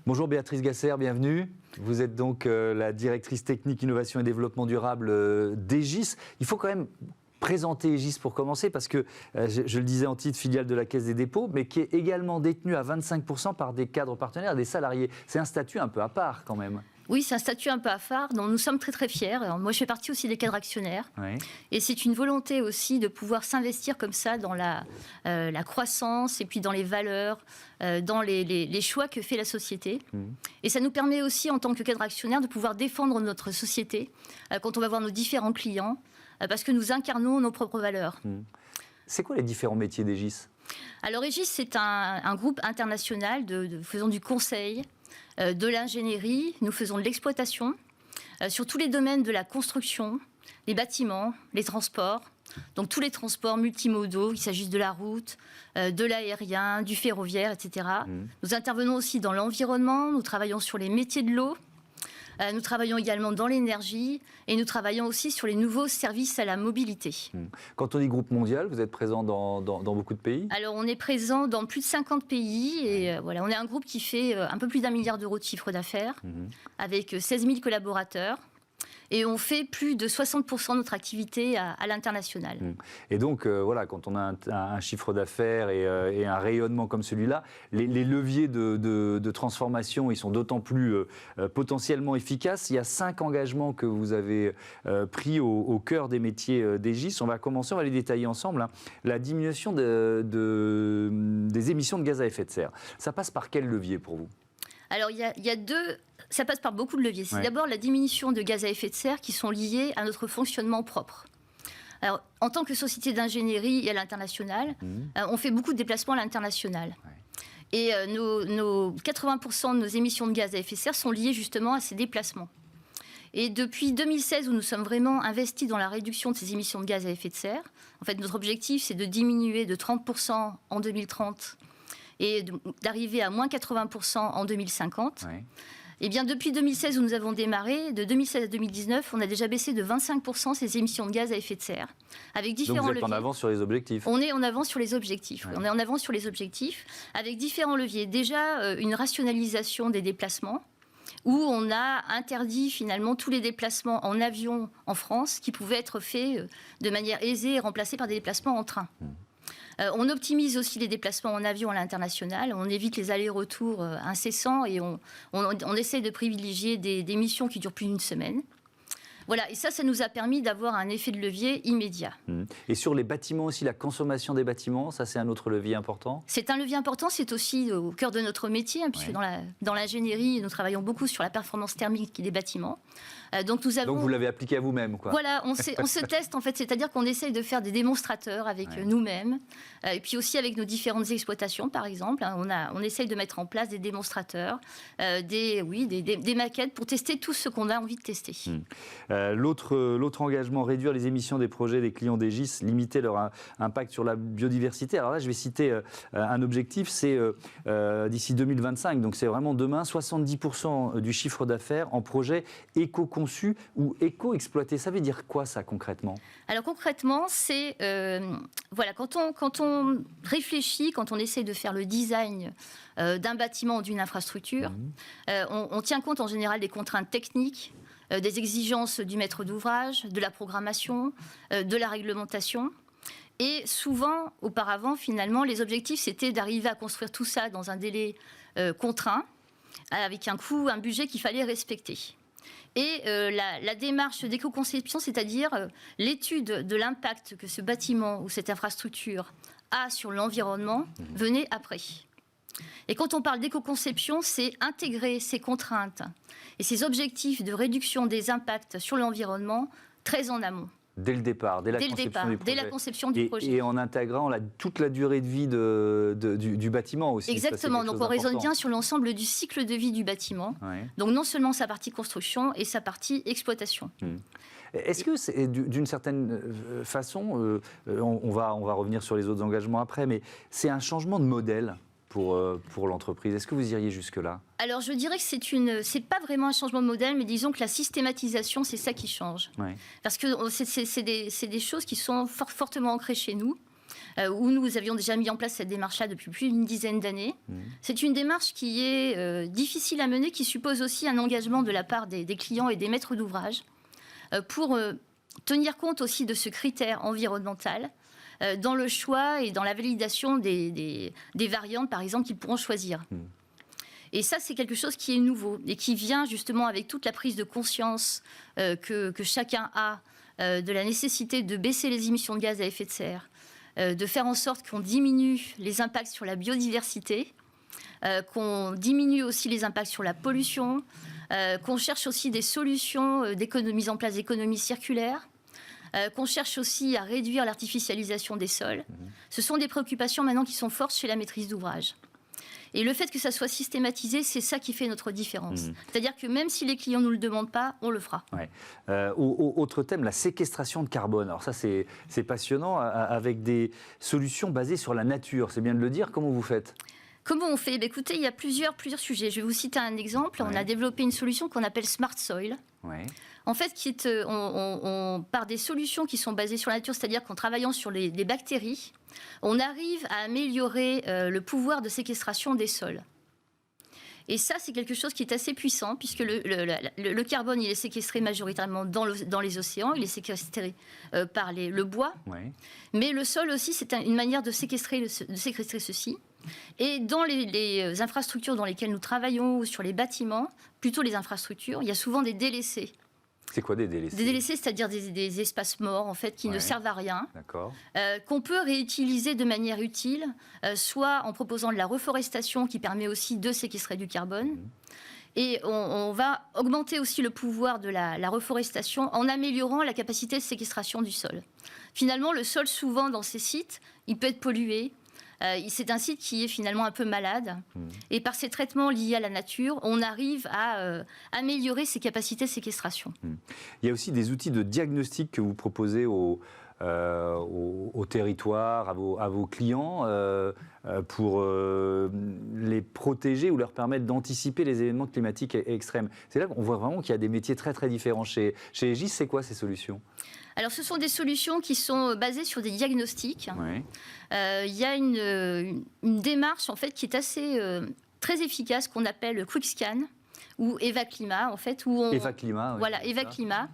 Bonjour Béatrice Gasser, bienvenue. Vous êtes donc la directrice technique innovation et développement durable d'Egis. Il faut quand même présenter Egis pour commencer parce que, je le disais en titre, filiale de la Caisse des dépôts, mais qui est également détenue à 25% par des cadres partenaires, des salariés. C'est un statut un peu à part quand même. Oui, c'est un statut un peu à part dont nous sommes très très fiers. Alors, moi, je fais partie aussi des cadres actionnaires. Oui. Et c'est une volonté aussi de pouvoir s'investir comme ça dans la croissance et puis dans les valeurs, dans les choix que fait la société. Et ça nous permet aussi, en tant que cadre actionnaire, de pouvoir défendre notre société quand on va voir nos différents clients, parce que nous incarnons nos propres valeurs. C'est quoi les différents métiers d'Egis ? Alors, Egis, c'est un groupe international faisant du conseil, de l'ingénierie, nous faisons de l'exploitation sur tous les domaines de la construction, les bâtiments, les transports, donc tous les transports multimodaux, qu'il s'agisse de la route, de l'aérien, du ferroviaire, etc. Nous intervenons aussi dans l'environnement, nous travaillons sur les métiers de l'eau, nous travaillons également dans l'énergie et nous travaillons aussi sur les nouveaux services à la mobilité. Quand on dit groupe mondial, vous êtes présent dans beaucoup de pays ? Alors on est présent dans plus de 50 pays et voilà, on est un groupe qui fait un peu plus d'1 milliard d'euros de chiffre d'affaires avec 16 000 collaborateurs. Et on fait plus de 60% de notre activité à l'international. Et donc, voilà, quand on a un chiffre d'affaires et un rayonnement comme celui-là, les leviers de transformation, ils sont d'autant plus potentiellement efficaces. Il y a 5 engagements que vous avez pris au cœur des métiers d'Egis. On va commencer, on va les détailler ensemble. La diminution des émissions de gaz à effet de serre. Ça passe par quel levier pour vous ? Alors, il y a deux... Ça passe par beaucoup de leviers. C'est d'abord la diminution de gaz à effet de serre qui sont liés à notre fonctionnement propre. Alors, en tant que société d'ingénierie et à l'international, on fait beaucoup de déplacements à l'international. Et 80% de nos émissions de gaz à effet de serre sont liées justement à ces déplacements. Et depuis 2016, où nous sommes vraiment investis dans la réduction de ces émissions de gaz à effet de serre, en fait, notre objectif, c'est de diminuer de 30% en 2030 et d'arriver à moins 80% en 2050. Eh bien, depuis 2016, où nous avons démarré, de 2016 à 2019, on a déjà baissé de 25% ces émissions de gaz à effet de serre. Avec différents Donc vous êtes en avance sur les objectifs. On est en avance sur les objectifs. On est en avance sur les objectifs avec différents leviers. Déjà, une rationalisation des déplacements, où on a interdit finalement tous les déplacements en avion en France qui pouvaient être faits de manière aisée et remplacés par des déplacements en train. On optimise aussi les déplacements en avion à l'international, on évite les allers-retours incessants et on essaie de privilégier des missions qui durent plus d'une semaine. Voilà, et ça nous a permis d'avoir un effet de levier immédiat. Et sur les bâtiments aussi, la consommation des bâtiments, ça c'est un autre levier important ? C'est un levier important, c'est aussi au cœur de notre métier, puisque dans l'ingénierie, nous travaillons beaucoup sur la performance thermique des bâtiments. Donc vous l'avez appliqué à vous-même, quoi. Voilà, on se teste en fait, c'est-à-dire qu'on essaye de faire des démonstrateurs avec nous-mêmes, et puis aussi avec nos différentes exploitations, par exemple. On essaye de mettre en place des démonstrateurs, des maquettes pour tester tout ce qu'on a envie de tester. L'autre engagement, réduire les émissions des projets des clients d'Egis, limiter leur impact sur la biodiversité. Alors là, je vais citer un objectif, c'est d'ici 2025, donc c'est vraiment demain, 70% du chiffre d'affaires en projet éco-conçu ou éco-exploité. Ça veut dire quoi ça concrètement ? Alors concrètement, c'est quand on réfléchit, quand on essaie de faire le design d'un bâtiment ou d'une infrastructure, on tient compte en général des contraintes techniques, des exigences du maître d'ouvrage, de la programmation, de la réglementation. Et souvent, auparavant, finalement, les objectifs, c'était d'arriver à construire tout ça dans un délai contraint, avec un coût, un budget qu'il fallait respecter. Et la démarche d'éco-conception, c'est-à-dire l'étude de l'impact que ce bâtiment ou cette infrastructure a sur l'environnement, venait après. Et quand on parle d'éco-conception, c'est intégrer ces contraintes et ces objectifs de réduction des impacts sur l'environnement très en amont. Dès le départ, dès la conception du projet. Et en intégrant toute la durée de vie du bâtiment aussi. Exactement, donc on raisonne bien sur l'ensemble du cycle de vie du bâtiment. Donc non seulement sa partie construction et sa partie exploitation. Est-ce que, c'est, d'une certaine façon, on va revenir sur les autres engagements après, mais c'est un changement de modèle pour l'entreprise. Est-ce que vous iriez jusque-là ? Alors, je dirais que c'est pas vraiment un changement de modèle, mais disons que la systématisation, c'est ça qui change. Parce que c'est des choses qui sont fortement ancrées chez nous. où nous avions déjà mis en place cette démarche-là depuis plus d'une dizaine d'années. C'est une démarche qui est difficile à mener, qui suppose aussi un engagement de la part des clients et des maîtres d'ouvrage pour tenir compte aussi de ce critère environnemental dans le choix et dans la validation des variantes, par exemple, qu'ils pourront choisir. Et ça, c'est quelque chose qui est nouveau et qui vient justement avec toute la prise de conscience que chacun a de la nécessité de baisser les émissions de gaz à effet de serre, de faire en sorte qu'on diminue les impacts sur la biodiversité, qu'on diminue aussi les impacts sur la pollution, qu'on cherche aussi des solutions mise en place d'économies circulaires, qu'on cherche aussi à réduire l'artificialisation des sols. Ce sont des préoccupations maintenant qui sont fortes chez la maîtrise d'ouvrage. Et le fait que ça soit systématisé, c'est ça qui fait notre différence. C'est-à-dire que même si les clients ne nous le demandent pas, on le fera. Ouais. Autre thème, la séquestration de carbone. Alors ça, c'est passionnant, avec des solutions basées sur la nature. C'est bien de le dire. Comment vous faites ? Comment on fait ? Écoutez, il y a plusieurs sujets. Je vais vous citer un exemple. On a développé une solution qu'on appelle Smart Soil. En fait, on part des solutions qui sont basées sur la nature, c'est-à-dire qu'en travaillant sur les bactéries, on arrive à améliorer le pouvoir de séquestration des sols. Et ça, c'est quelque chose qui est assez puissant, puisque le carbone, il est séquestré majoritairement dans les océans, il est séquestré par le bois. Mais le sol aussi, c'est une manière de séquestrer ceci. Et dans les infrastructures dans lesquelles nous travaillons, ou sur les bâtiments, plutôt les infrastructures, il y a souvent des délaissés. C'est quoi des délaissés ? Des délaissés, c'est-à-dire des espaces morts, en fait, qui ne servent à rien, qu'on peut réutiliser de manière utile, soit en proposant de la reforestation, qui permet aussi de séquestrer du carbone. Et on va augmenter aussi le pouvoir de la reforestation en améliorant la capacité de séquestration du sol. Finalement, le sol, souvent, dans ces sites, il peut être pollué. C'est un site qui est finalement un peu malade. Et par ces traitements liés à la nature, on arrive à améliorer ses capacités de séquestration. Il y a aussi des outils de diagnostic que vous proposez au territoire, à vos clients, pour les protéger ou leur permettre d'anticiper les événements climatiques extrêmes. C'est là qu'on voit vraiment qu'il y a des métiers très très différents. Chez Egis, c'est quoi ces solutions ? Alors, ce sont des solutions qui sont basées sur des diagnostics. Il y a une démarche en fait qui est assez très efficace qu'on appelle Quick Scan ou Eva Climat en fait. Eva Climat. Voilà, Eva Climat.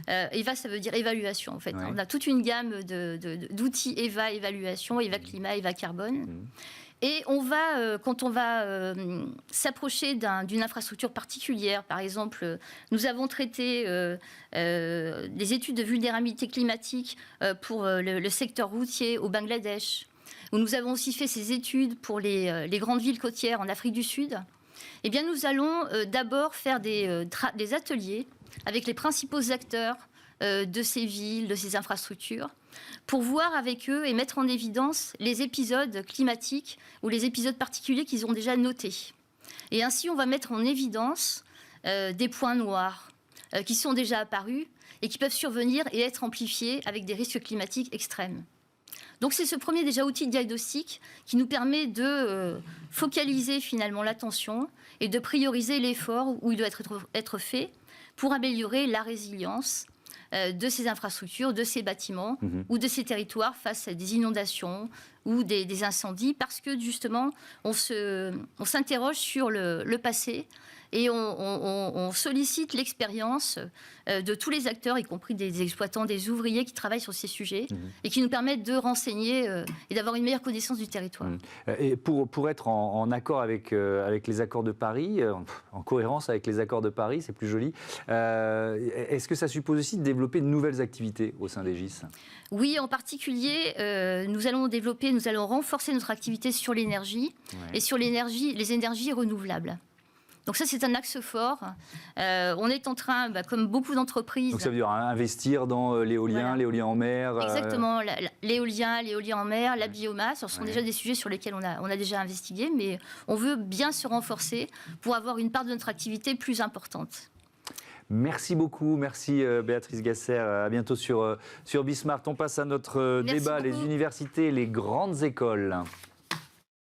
Eva, ça veut dire évaluation en fait. On a toute une gamme d'outils Eva évaluation, Eva Climat, Eva carbone. Et quand on va s'approcher d'une infrastructure particulière, par exemple, nous avons traité des études de vulnérabilité climatique pour le secteur routier au Bangladesh, où nous avons aussi fait ces études pour les grandes villes côtières en Afrique du Sud. Eh bien, nous allons d'abord faire des ateliers avec les principaux acteurs de ces villes, de ces infrastructures, pour voir avec eux et mettre en évidence les épisodes climatiques ou les épisodes particuliers qu'ils ont déjà notés. Et ainsi, on va mettre en évidence des points noirs qui sont déjà apparus et qui peuvent survenir et être amplifiés avec des risques climatiques extrêmes. Donc c'est ce premier déjà outil de diagnostic qui nous permet de focaliser finalement l'attention et de prioriser l'effort où il doit être fait pour améliorer la résilience de ces infrastructures, de ces bâtiments ou de ces territoires face à des inondations ou des incendies, parce que justement, on s'interroge sur le passé et on sollicite l'expérience de tous les acteurs, y compris des exploitants, des ouvriers qui travaillent sur ces sujets et qui nous permettent de renseigner et d'avoir une meilleure connaissance du territoire. Et pour être en accord avec les accords de Paris, en cohérence avec les accords de Paris, c'est plus joli, est-ce que ça suppose aussi de développer de nouvelles activités au sein d'Egis ? Oui, en particulier, nous allons renforcer notre activité sur l'énergie et sur les énergies renouvelables. Donc ça, c'est un axe fort. On est en train, comme beaucoup d'entreprises... Donc ça veut dire investir dans l'éolien, l'éolien en mer... Exactement, l'éolien en mer, la biomasse. Ce sont déjà des sujets sur lesquels on a déjà investigué, mais on veut bien se renforcer pour avoir une part de notre activité plus importante. Merci beaucoup, merci Béatrice Gasser. À bientôt sur Bismart. On passe à notre débat, les universités, les grandes écoles.